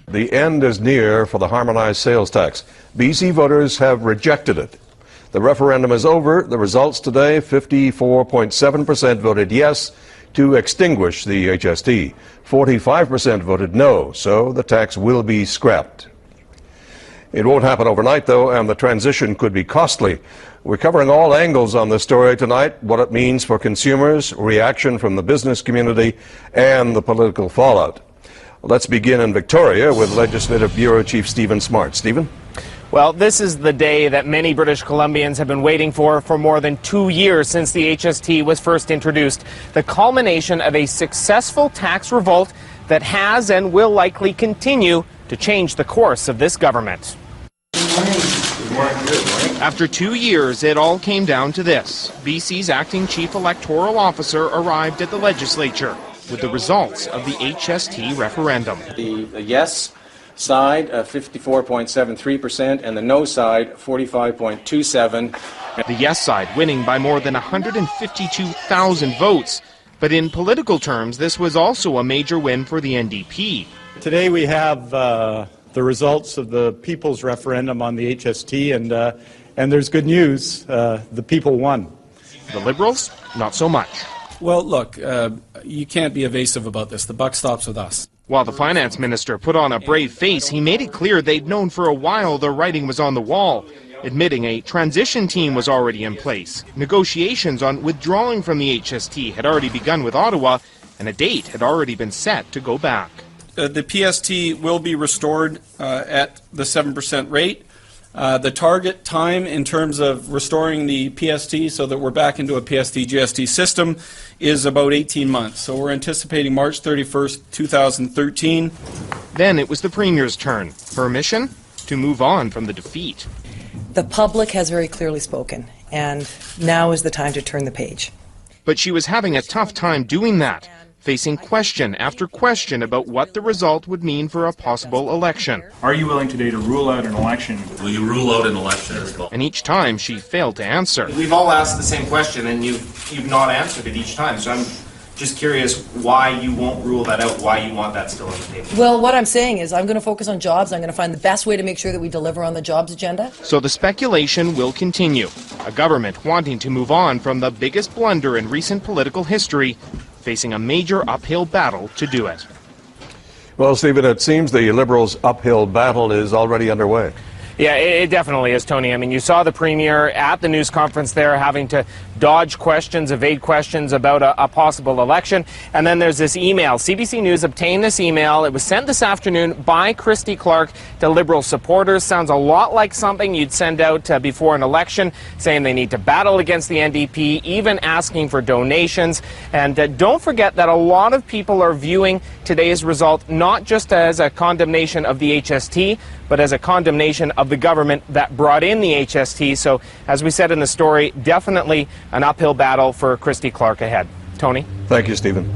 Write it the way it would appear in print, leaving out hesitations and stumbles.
The end is near for the Harmonized Sales Tax. BC voters have rejected it. The referendum is over. The results today, 54.7% voted yes to extinguish the HST. 45% voted no, so the tax will be scrapped. It won't happen overnight, though, and the transition could be costly. We're covering all angles on this story tonight, what it means for consumers, reaction from the business community, and the political fallout. Let's begin in Victoria with Legislative Bureau Chief Stephen Smart. Stephen? Well, this is the day that many British Columbians have been waiting for more than 2 years since the HST was first introduced. The culmination of a successful tax revolt that has and will likely continue to change the course of this government. After 2 years, it all came down to this. BC's acting chief electoral officer arrived at the legislature with the results of the HST referendum. The yes side, 54.73%, and the no side, 45.27%. The yes side winning by more than 152,000 votes. But in political terms, this was also a major win for the NDP. Today we have the results of the people's referendum on the HST, and there's good news. The people won. The Liberals, not so much. Well, look, you can't be evasive about this. The buck stops with us. While the finance minister put on a brave face, he made it clear they'd known for a while the writing was on the wall, admitting a transition team was already in place. Negotiations on withdrawing from the HST had already begun with Ottawa, and a date had already been set to go back. The PST will be restored at the 7% rate. The target time in terms of restoring the PST so that we're back into a PST-GST system is about 18 months. So we're anticipating March 31st, 2013. Then it was the Premier's turn. Her mission? To move on from the defeat. The public has very clearly spoken, and now is the time to turn the page. But she was having a tough time doing that, facing question after question about what the result would mean for a possible election. Are you willing today to rule out an election? Will you rule out an election? And each time she failed to answer. We've all asked the same question and you've not answered it each time, so I'm just curious why you won't rule that out, why you want that still on the table. Well, what I'm saying is I'm going to focus on jobs. I'm going to find the best way to make sure that we deliver on the jobs agenda. So the speculation will continue. A government wanting to move on from the biggest blunder in recent political history, facing a major uphill battle to do it. Well, Stephen, it seems the Liberals' uphill battle is already underway. Yeah, it definitely is, Tony. I mean, you saw the Premier at the news conference there having to dodge questions, evade questions about a possible election. And then there's this email. CBC News obtained this email. It was sent this afternoon by Christy Clark to Liberal supporters. Sounds a lot like something you'd send out before an election, saying they need to battle against the NDP, even asking for donations. And don't forget that a lot of people are viewing today's result not just as a condemnation of the HST, but as a condemnation of the government that brought in the HST. So, as we said in the story, definitely an uphill battle for Christy Clark ahead. Tony? Thank you, Stephen.